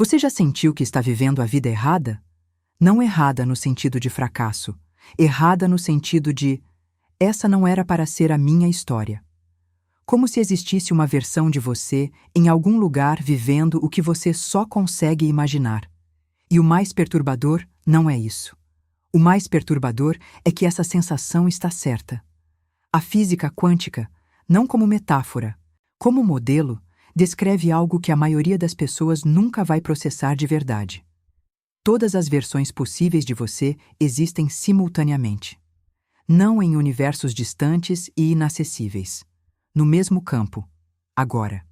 Você já sentiu que está vivendo a vida errada? Não errada no sentido de fracasso, errada no sentido de essa não era para ser a minha história. Como se existisse uma versão de você em algum lugar vivendo o que você só consegue imaginar. E o mais perturbador não é isso. O mais perturbador é que essa sensação está certa. A física quântica, não como metáfora, como modelo, descreve algo que a maioria das pessoas nunca vai processar de verdade. Todas as versões possíveis de você existem simultaneamente. Não em universos distantes e inacessíveis. No mesmo campo, agora.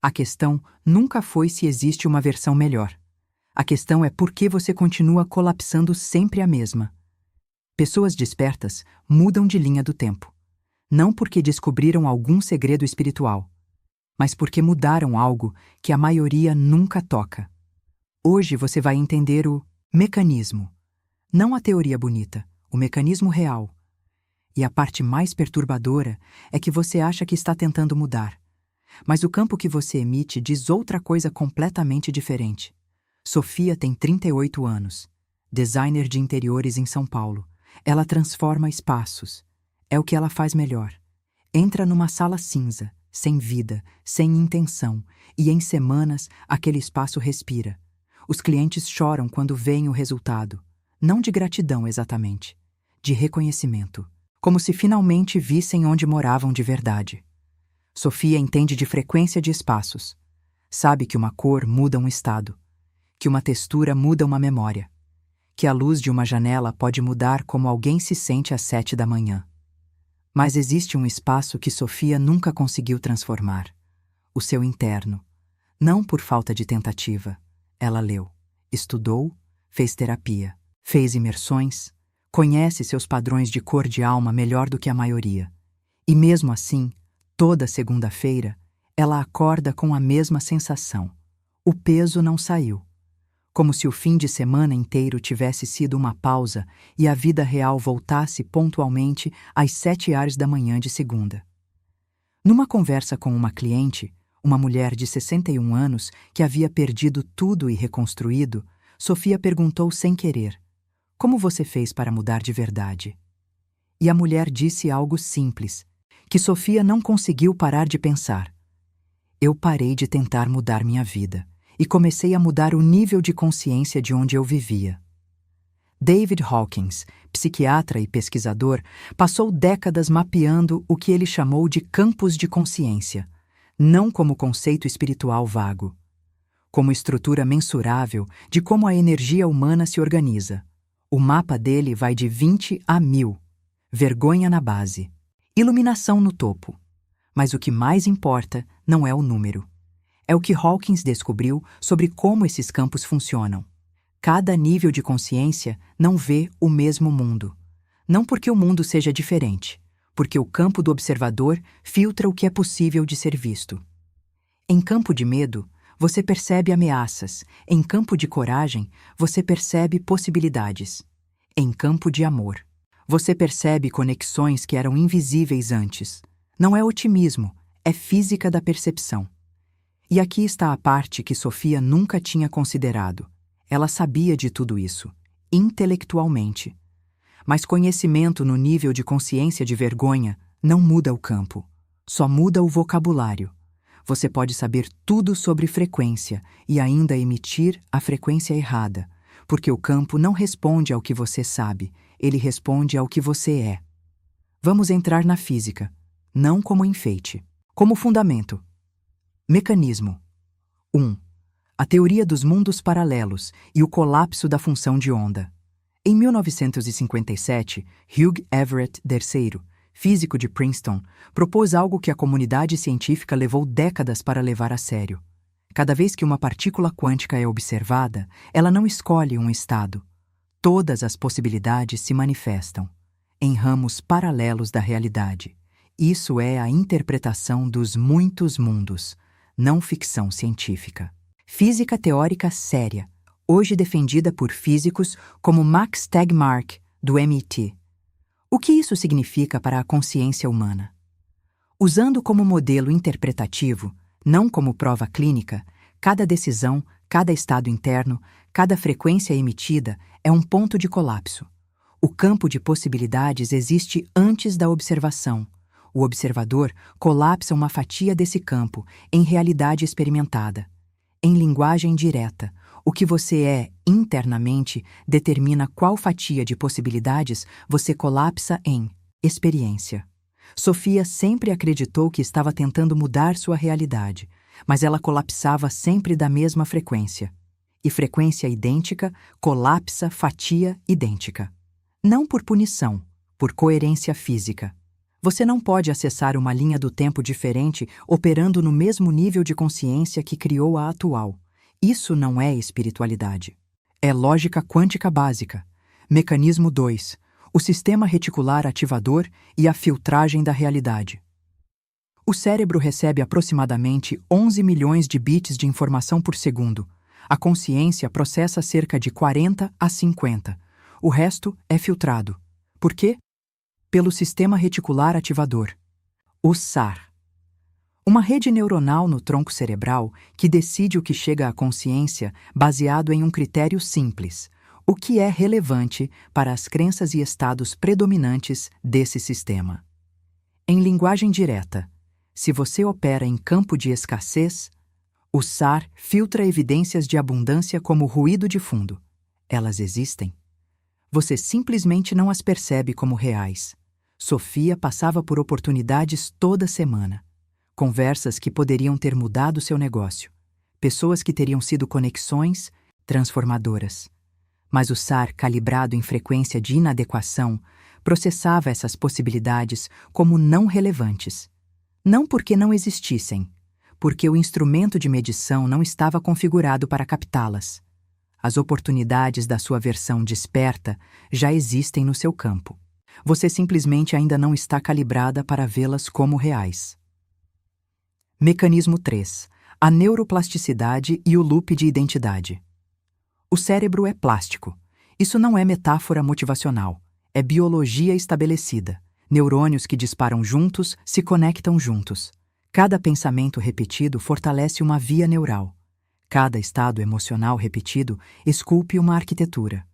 A questão nunca foi se existe uma versão melhor. A questão é por que você continua colapsando sempre a mesma. Pessoas despertas mudam de linha do tempo. Não porque descobriram algum segredo espiritual, mas porque mudaram algo que a maioria nunca toca. Hoje você vai entender o mecanismo, não a teoria bonita, o mecanismo real. E a parte mais perturbadora é que você acha que está tentando mudar, mas o campo que você emite diz outra coisa completamente diferente. Sofia tem 38 anos, designer de interiores em São Paulo. Ela transforma espaços. É o que ela faz melhor. Entra numa sala cinza, sem vida, sem intenção, e em semanas aquele espaço respira. Os clientes choram quando veem o resultado, não de gratidão exatamente, de reconhecimento, como se finalmente vissem onde moravam de verdade. Sofia entende de frequência de espaços. Sabe que uma cor muda um estado, que uma textura muda uma memória, que a luz de uma janela pode mudar como alguém se sente às 7 da manhã. Mas existe um espaço que Sofia nunca conseguiu transformar, o seu interno. Não por falta de tentativa. Ela leu, estudou, fez terapia, fez imersões, conhece seus padrões de cor de alma melhor do que a maioria. E mesmo assim, toda segunda-feira, ela acorda com a mesma sensação. O peso não saiu. Como se o fim de semana inteiro tivesse sido uma pausa e a vida real voltasse pontualmente às 7 horas da manhã de segunda. Numa conversa com uma cliente, uma mulher de 61 anos que havia perdido tudo e reconstruído, Sofia perguntou sem querer: "Como você fez para mudar de verdade?" E a mulher disse algo simples, que Sofia não conseguiu parar de pensar. "Eu parei de tentar mudar minha vida e comecei a mudar o nível de consciência de onde eu vivia." David Hawkins, psiquiatra e pesquisador, passou décadas mapeando o que ele chamou de campos de consciência, não como conceito espiritual vago, como estrutura mensurável de como a energia humana se organiza. O mapa dele vai de 20 a 1000, vergonha na base, iluminação no topo. Mas o que mais importa não é o número. É o que Hawkins descobriu sobre como esses campos funcionam. Cada nível de consciência não vê o mesmo mundo. Não porque o mundo seja diferente, porque o campo do observador filtra o que é possível de ser visto. Em campo de medo, você percebe ameaças. Em campo de coragem, você percebe possibilidades. Em campo de amor, você percebe conexões que eram invisíveis antes. Não é otimismo, é física da percepção. E aqui está a parte que Sofia nunca tinha considerado. Ela sabia de tudo isso, intelectualmente. Mas conhecimento no nível de consciência de vergonha não muda o campo, só muda o vocabulário. Você pode saber tudo sobre frequência e ainda emitir a frequência errada, porque o campo não responde ao que você sabe, ele responde ao que você é. Vamos entrar na física, não como enfeite, como fundamento. Mecanismo 1. A teoria dos mundos paralelos e o colapso da função de onda. Em 1957, Hugh Everett III, físico de Princeton, propôs algo que a comunidade científica levou décadas para levar a sério. Cada vez que uma partícula quântica é observada, ela não escolhe um estado. Todas as possibilidades se manifestam em ramos paralelos da realidade. Isso é a interpretação dos muitos mundos, não ficção científica. Física teórica séria, hoje defendida por físicos como Max Tegmark, do MIT. O que isso significa para a consciência humana? Usando como modelo interpretativo, não como prova clínica, cada decisão, Cada estado interno, cada frequência emitida é um ponto de colapso. O campo de possibilidades existe antes da observação. O observador colapsa uma fatia desse campo em realidade experimentada. Em linguagem direta, o que você é internamente determina qual fatia de possibilidades você colapsa em experiência. Sofia sempre acreditou que estava tentando mudar sua realidade, mas ela colapsava sempre da mesma frequência. E frequência idêntica colapsa fatia idêntica. Não por punição, por coerência física. Você não pode acessar uma linha do tempo diferente operando no mesmo nível de consciência que criou a atual. Isso não é espiritualidade. É lógica quântica básica. Mecanismo 2. O sistema reticular ativador e a filtragem da realidade. O cérebro recebe aproximadamente 11 milhões de bits de informação por segundo. A consciência processa cerca de 40 a 50. O resto é filtrado. Por quê? Pelo sistema reticular ativador, o SAR. Uma rede neuronal no tronco cerebral que decide o que chega à consciência baseado em um critério simples: o que é relevante para as crenças e estados predominantes desse sistema. Em linguagem direta, se você opera em campo de escassez, o SAR filtra evidências de abundância como ruído de fundo. Elas existem. Você simplesmente não as percebe como reais. Sofia passava por oportunidades toda semana. Conversas que poderiam ter mudado seu negócio. Pessoas que teriam sido conexões transformadoras. Mas o SAR, calibrado em frequência de inadequação, processava essas possibilidades como não relevantes. Não porque não existissem, porque o instrumento de medição não estava configurado para captá-las. As oportunidades da sua versão desperta já existem no seu campo. Você simplesmente ainda não está calibrada para vê-las como reais. Mecanismo 3. A neuroplasticidade e o loop de identidade. O cérebro é plástico. Isso não é metáfora motivacional. É biologia estabelecida. Neurônios que disparam juntos se conectam juntos. Cada pensamento repetido fortalece uma via neural. Cada estado emocional repetido esculpe uma arquitetura.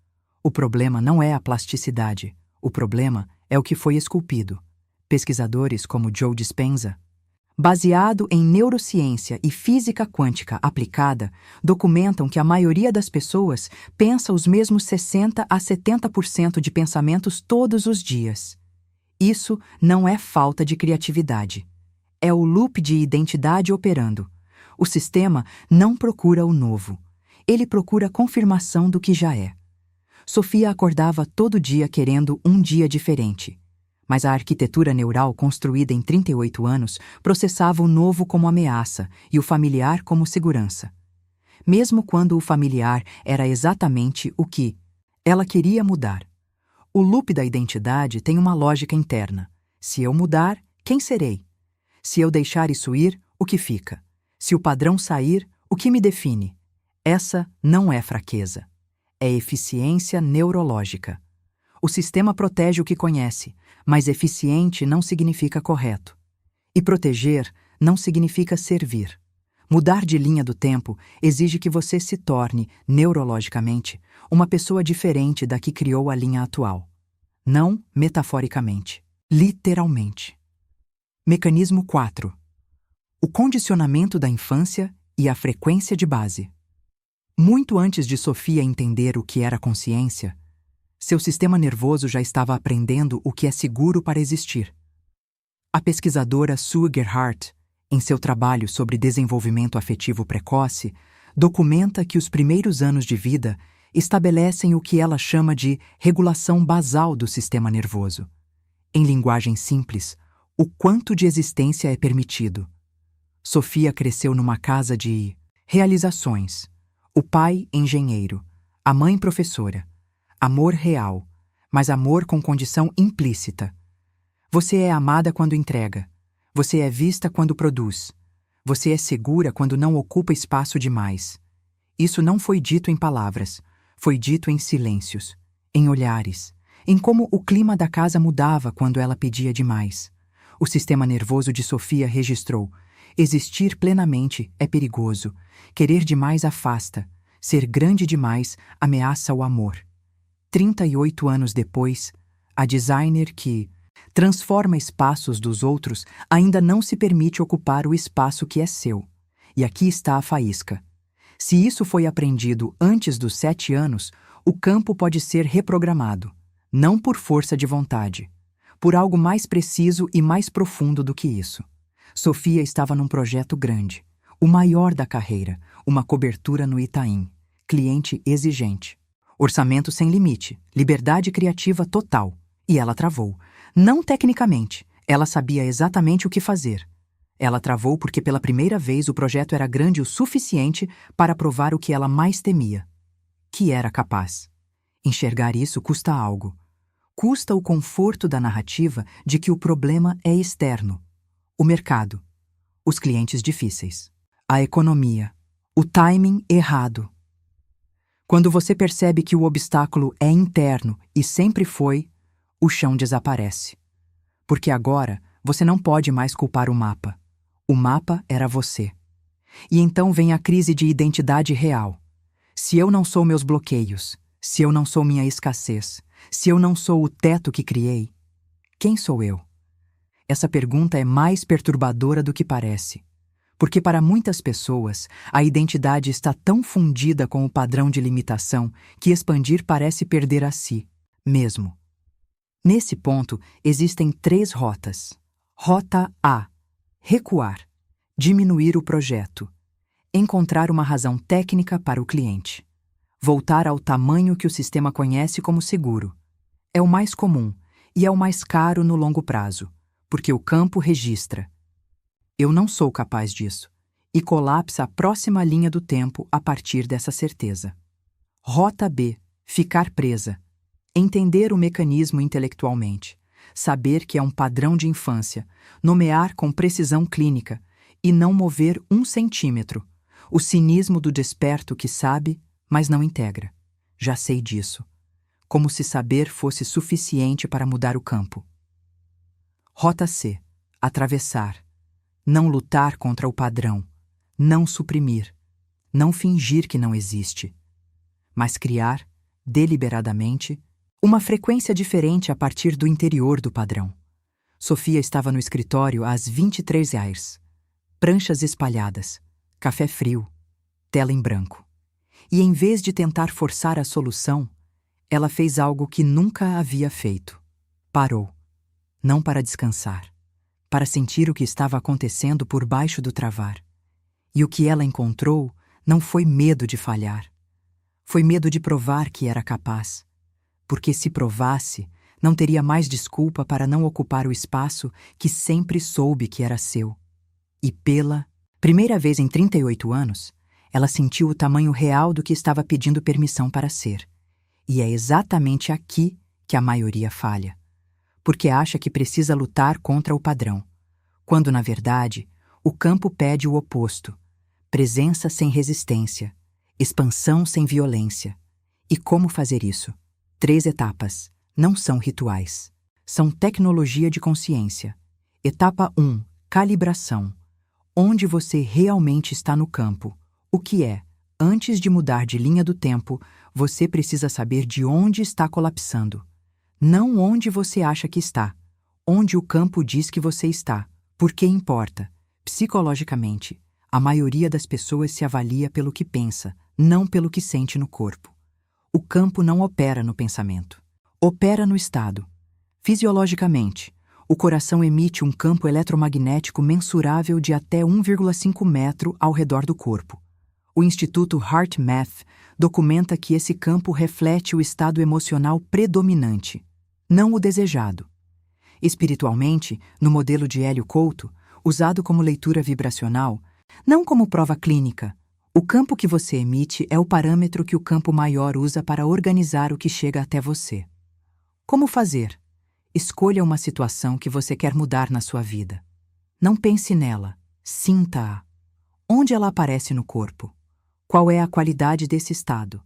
O problema não é a plasticidade. O problema é o que foi esculpido. Pesquisadores como Joe Dispenza, baseado em neurociência e física quântica aplicada, documentam que a maioria das pessoas pensa os mesmos 60 a 70% de pensamentos todos os dias. Isso não é falta de criatividade. É o loop de identidade operando. O sistema não procura o novo. Ele procura confirmação do que já é. Sofia acordava todo dia querendo um dia diferente. Mas a arquitetura neural construída em 38 anos processava o novo como ameaça e o familiar como segurança. Mesmo quando o familiar era exatamente o que ela queria mudar. O loop da identidade tem uma lógica interna. Se eu mudar, quem serei? Se eu deixar isso ir, o que fica? Se o padrão sair, o que me define? Essa não é fraqueza. É eficiência neurológica. O sistema protege o que conhece, mas eficiente não significa correto. E proteger não significa servir. Mudar de linha do tempo exige que você se torne, neurologicamente, uma pessoa diferente da que criou a linha atual. Não metaforicamente, literalmente. Mecanismo 4. O condicionamento da infância e a frequência de base. Muito antes de Sofia entender o que era consciência, seu sistema nervoso já estava aprendendo o que é seguro para existir. A pesquisadora Sue Gerhardt, em seu trabalho sobre desenvolvimento afetivo precoce, documenta que os primeiros anos de vida estabelecem o que ela chama de regulação basal do sistema nervoso. Em linguagem simples, o quanto de existência é permitido. Sofia cresceu numa casa de realizações. O pai, engenheiro. A mãe, professora. Amor real, mas amor com condição implícita. Você é amada quando entrega. Você é vista quando produz. Você é segura quando não ocupa espaço demais. Isso não foi dito em palavras. Foi dito em silêncios, em olhares, em como o clima da casa mudava quando ela pedia demais. O sistema nervoso de Sofia registrou: Existir plenamente é perigoso, querer demais afasta, ser grande demais ameaça o amor. 38 anos depois, a designer que transforma espaços dos outros ainda não se permite ocupar o espaço que é seu. E aqui está a faísca. Se isso foi aprendido antes dos 7 anos, o campo pode ser reprogramado, não por força de vontade, por algo mais preciso e mais profundo do que isso. Sofia estava num projeto grande, o maior da carreira, uma cobertura no Itaim, cliente exigente. Orçamento sem limite, liberdade criativa total. E ela travou. Não tecnicamente, ela sabia exatamente o que fazer. Ela travou porque pela primeira vez o projeto era grande o suficiente para provar o que ela mais temia, que era capaz. Enxergar isso custa algo. Custa o conforto da narrativa de que o problema é externo. O mercado, os clientes difíceis, a economia, o timing errado. Quando você percebe que o obstáculo é interno e sempre foi, o chão desaparece. Porque agora você não pode mais culpar o mapa. O mapa era você. E então vem a crise de identidade real. Se eu não sou meus bloqueios, se eu não sou minha escassez, se eu não sou o teto que criei, quem sou eu? Essa pergunta é mais perturbadora do que parece. Porque para muitas pessoas, a identidade está tão fundida com o padrão de limitação que expandir parece perder a si mesmo. Nesse ponto, existem 3 rotas. Rota A: recuar, diminuir o projeto, encontrar uma razão técnica para o cliente, voltar ao tamanho que o sistema conhece como seguro. É o mais comum e é o mais caro no longo prazo, porque o campo registra: eu não sou capaz disso, e colapsa a próxima linha do tempo a partir dessa certeza. Rota B: ficar presa. Entender o mecanismo intelectualmente, saber que é um padrão de infância, nomear com precisão clínica e não mover 1 centímetro. O cinismo do desperto que sabe, mas não integra. Já sei disso. Como se saber fosse suficiente para mudar o campo. Rota C: atravessar. Não lutar contra o padrão, não suprimir, não fingir que não existe, mas criar, deliberadamente, uma frequência diferente a partir do interior do padrão. Sofia estava no escritório às 23 reais. Pranchas espalhadas, café frio, tela em branco. E em vez de tentar forçar a solução, ela fez algo que nunca havia feito. Parou. Não para descansar, para sentir o que estava acontecendo por baixo do travar. E o que ela encontrou não foi medo de falhar. Foi medo de provar que era capaz. Porque se provasse, não teria mais desculpa para não ocupar o espaço que sempre soube que era seu. E pela primeira vez em 38 anos, ela sentiu o tamanho real do que estava pedindo permissão para ser. E é exatamente aqui que a maioria falha. Porque acha que precisa lutar contra o padrão, quando, na verdade, o campo pede o oposto: presença sem resistência, expansão sem violência. E como fazer isso? 3 etapas, não são rituais. São tecnologia de consciência. Etapa 1, calibração. Onde você realmente está no campo. O que é, antes de mudar de linha do tempo, você precisa saber de onde está colapsando. Não onde você acha que está, onde o campo diz que você está. Porque importa. Psicologicamente, a maioria das pessoas se avalia pelo que pensa, não pelo que sente no corpo. O campo não opera no pensamento. Opera no estado. Fisiologicamente, o coração emite um campo eletromagnético mensurável de até 1,5 metro ao redor do corpo. O Instituto HeartMath documenta que esse campo reflete o estado emocional predominante, não o desejado. Espiritualmente, no modelo de Hélio Couto, usado como leitura vibracional, não como prova clínica, o campo que você emite é o parâmetro que o campo maior usa para organizar o que chega até você. Como fazer? Escolha uma situação que você quer mudar na sua vida. Não pense nela, sinta-a. Onde ela aparece no corpo? Qual é a qualidade desse estado?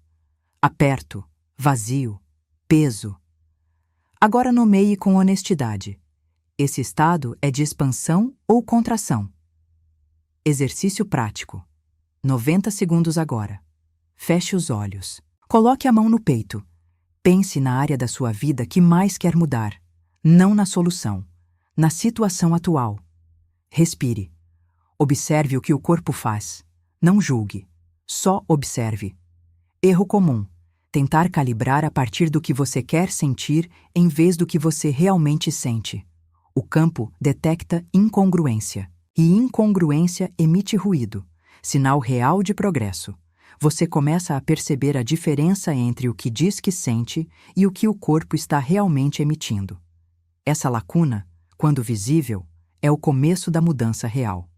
Aperto, vazio, peso. Agora nomeie com honestidade. Esse estado é de expansão ou contração? Exercício prático. 90 segundos agora. Feche os olhos. Coloque a mão no peito. Pense na área da sua vida que mais quer mudar, não na solução, na situação atual. Respire. Observe o que o corpo faz. Não julgue. Só observe. Erro comum: tentar calibrar a partir do que você quer sentir em vez do que você realmente sente. O campo detecta incongruência, e incongruência emite ruído, sinal real de progresso. Você começa a perceber a diferença entre o que diz que sente e o que o corpo está realmente emitindo. Essa lacuna, quando visível, é o começo da mudança real.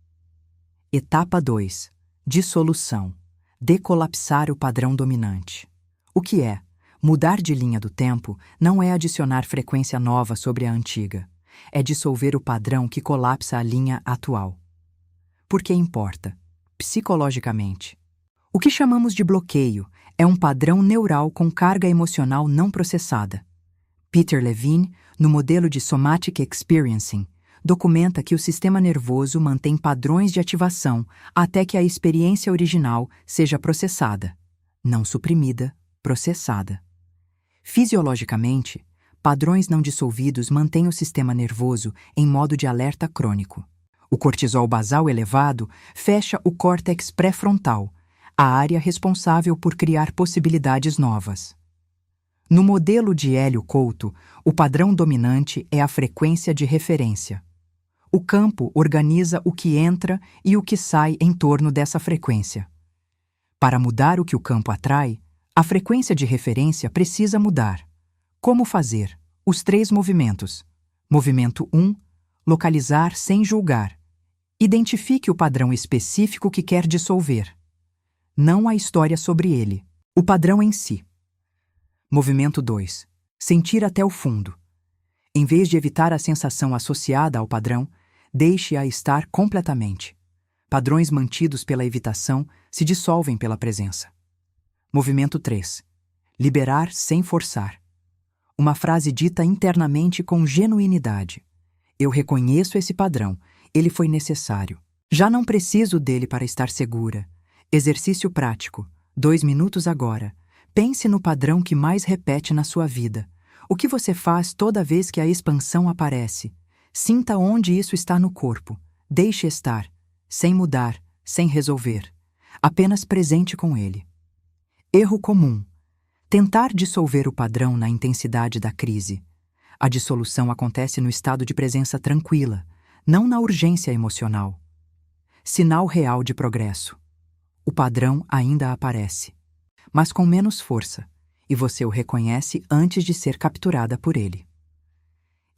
Etapa 2. Dissolução. Decolapsar o padrão dominante. O que é? Mudar de linha do tempo não é adicionar frequência nova sobre a antiga. É dissolver o padrão que colapsa a linha atual. Por que importa? Psicologicamente. O que chamamos de bloqueio é um padrão neural com carga emocional não processada. Peter Levine, no modelo de Somatic Experiencing, documenta que o sistema nervoso mantém padrões de ativação até que a experiência original seja processada. Não suprimida, processada. Fisiologicamente, padrões não dissolvidos mantêm o sistema nervoso em modo de alerta crônico. O cortisol basal elevado fecha o córtex pré-frontal, a área responsável por criar possibilidades novas. No modelo de Hélio Couto, o padrão dominante é a frequência de referência. O campo organiza o que entra e o que sai em torno dessa frequência. Para mudar o que o campo atrai, a frequência de referência precisa mudar. Como fazer? Os 3 movimentos. Movimento 1. Localizar sem julgar. Identifique o padrão específico que quer dissolver. Não a história sobre ele, o padrão em si. Movimento 2. Sentir até o fundo. Em vez de evitar a sensação associada ao padrão, deixe-a estar completamente. Padrões mantidos pela evitação se dissolvem pela presença. Movimento 3. Liberar sem forçar. Uma frase dita internamente com genuinidade. Eu reconheço esse padrão, ele foi necessário. Já não preciso dele para estar segura. Exercício prático. 2 minutos agora. Pense no padrão que mais repete na sua vida. O que você faz toda vez que a expansão aparece? Sinta onde isso está no corpo. Deixe estar, sem mudar, sem resolver. Apenas presente com ele. Erro comum: tentar dissolver o padrão na intensidade da crise. A dissolução acontece no estado de presença tranquila, não na urgência emocional. Sinal real de progresso. O padrão ainda aparece, mas com menos força, e você o reconhece antes de ser capturada por ele.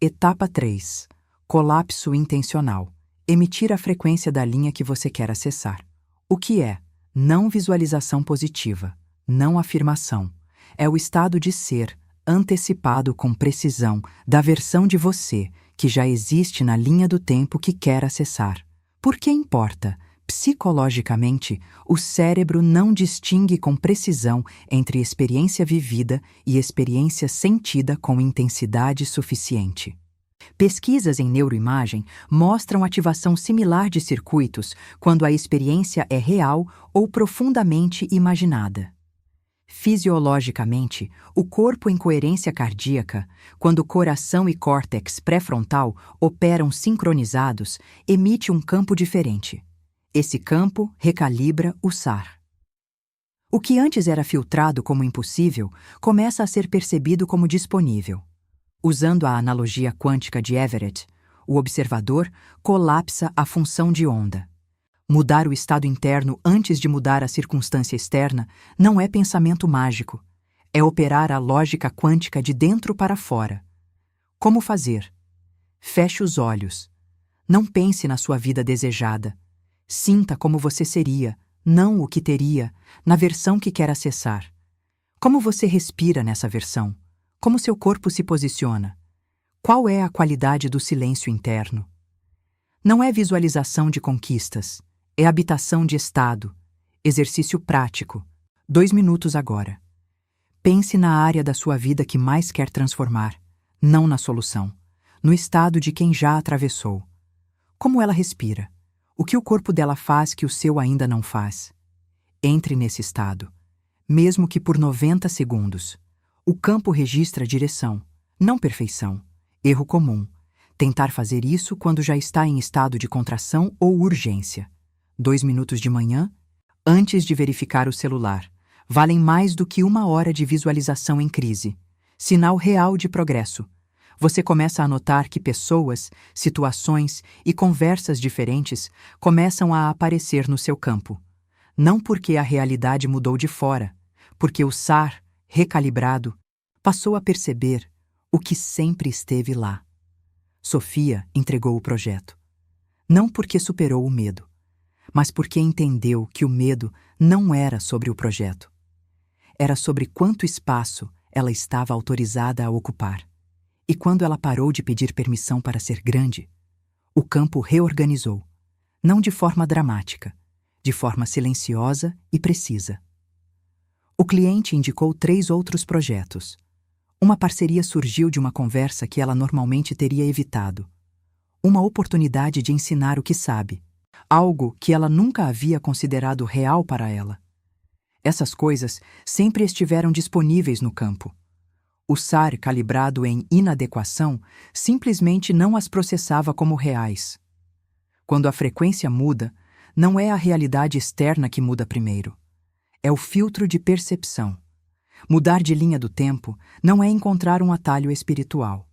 Etapa 3. Colapso intencional. Emitir a frequência da linha que você quer acessar. O que é? Não visualização positiva, não afirmação. É o estado de ser, antecipado com precisão, da versão de você que já existe na linha do tempo que quer acessar. Por que importa? Psicologicamente, o cérebro não distingue com precisão entre experiência vivida e experiência sentida com intensidade suficiente. Pesquisas em neuroimagem mostram ativação similar de circuitos quando a experiência é real ou profundamente imaginada. Fisiologicamente, o corpo em coerência cardíaca, quando coração e córtex pré-frontal operam sincronizados, emite um campo diferente. Esse campo recalibra o SAR. O que antes era filtrado como impossível começa a ser percebido como disponível. Usando a analogia quântica de Everett, o observador colapsa a função de onda. Mudar o estado interno antes de mudar a circunstância externa não é pensamento mágico. É operar a lógica quântica de dentro para fora. Como fazer? Feche os olhos. Não pense na sua vida desejada. Sinta como você seria, não o que teria, na versão que quer acessar. Como você respira nessa versão? Como seu corpo se posiciona? Qual é a qualidade do silêncio interno? Não é visualização de conquistas, é habitação de estado. Exercício prático. 2 minutos agora. Pense na área da sua vida que mais quer transformar, não na solução, no estado de quem já atravessou. Como ela respira? O que o corpo dela faz que o seu ainda não faz? Entre nesse estado. Mesmo que por 90 segundos. O campo registra direção, não perfeição. Erro comum. Tentar fazer isso quando já está em estado de contração ou urgência. 2 minutos de manhã, antes de verificar o celular, valem mais do que 1 hora de visualização em crise. Sinal real de progresso. Você começa a notar que pessoas, situações e conversas diferentes começam a aparecer no seu campo. Não porque a realidade mudou de fora, porque o SAR, recalibrado, passou a perceber o que sempre esteve lá. Sofia entregou o projeto. Não porque superou o medo, mas porque entendeu que o medo não era sobre o projeto. Era sobre quanto espaço ela estava autorizada a ocupar. E quando ela parou de pedir permissão para ser grande, o campo reorganizou, não de forma dramática, de forma silenciosa e precisa. O cliente indicou 3 outros projetos. Uma parceria surgiu de uma conversa que ela normalmente teria evitado. Uma oportunidade de ensinar o que sabe, algo que ela nunca havia considerado real para ela. Essas coisas sempre estiveram disponíveis no campo. O SAR calibrado em inadequação simplesmente não as processava como reais. Quando a frequência muda, não é a realidade externa que muda primeiro. É o filtro de percepção. Mudar de linha do tempo não é encontrar um atalho espiritual.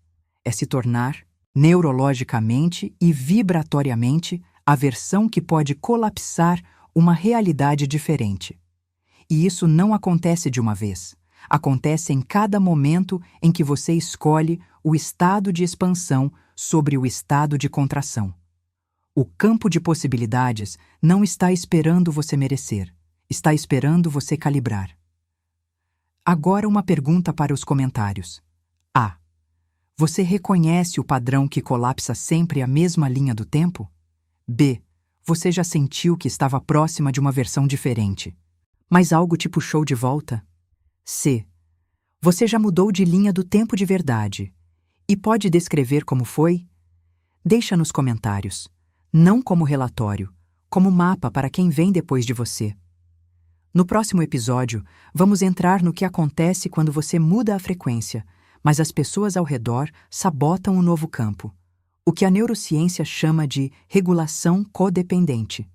É se tornar, neurologicamente e vibratoriamente, a versão que pode colapsar uma realidade diferente. E isso não acontece de uma vez. Acontece em cada momento em que você escolhe o estado de expansão sobre o estado de contração. O campo de possibilidades não está esperando você merecer, está esperando você calibrar. Agora uma pergunta para os comentários. A. Você reconhece o padrão que colapsa sempre a mesma linha do tempo? B. Você já sentiu que estava próxima de uma versão diferente, mas algo te puxou de volta? C. Você já mudou de linha do tempo de verdade e pode descrever como foi? Deixa nos comentários, não como relatório, como mapa para quem vem depois de você. No próximo episódio, vamos entrar no que acontece quando você muda a frequência, mas as pessoas ao redor sabotam o novo campo, o que a neurociência chama de regulação codependente,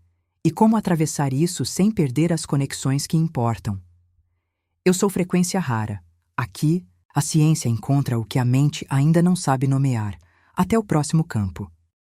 e como atravessar isso sem perder as conexões que importam. Eu sou Frequência Rara. Aqui, a ciência encontra o que a mente ainda não sabe nomear. Até o próximo campo.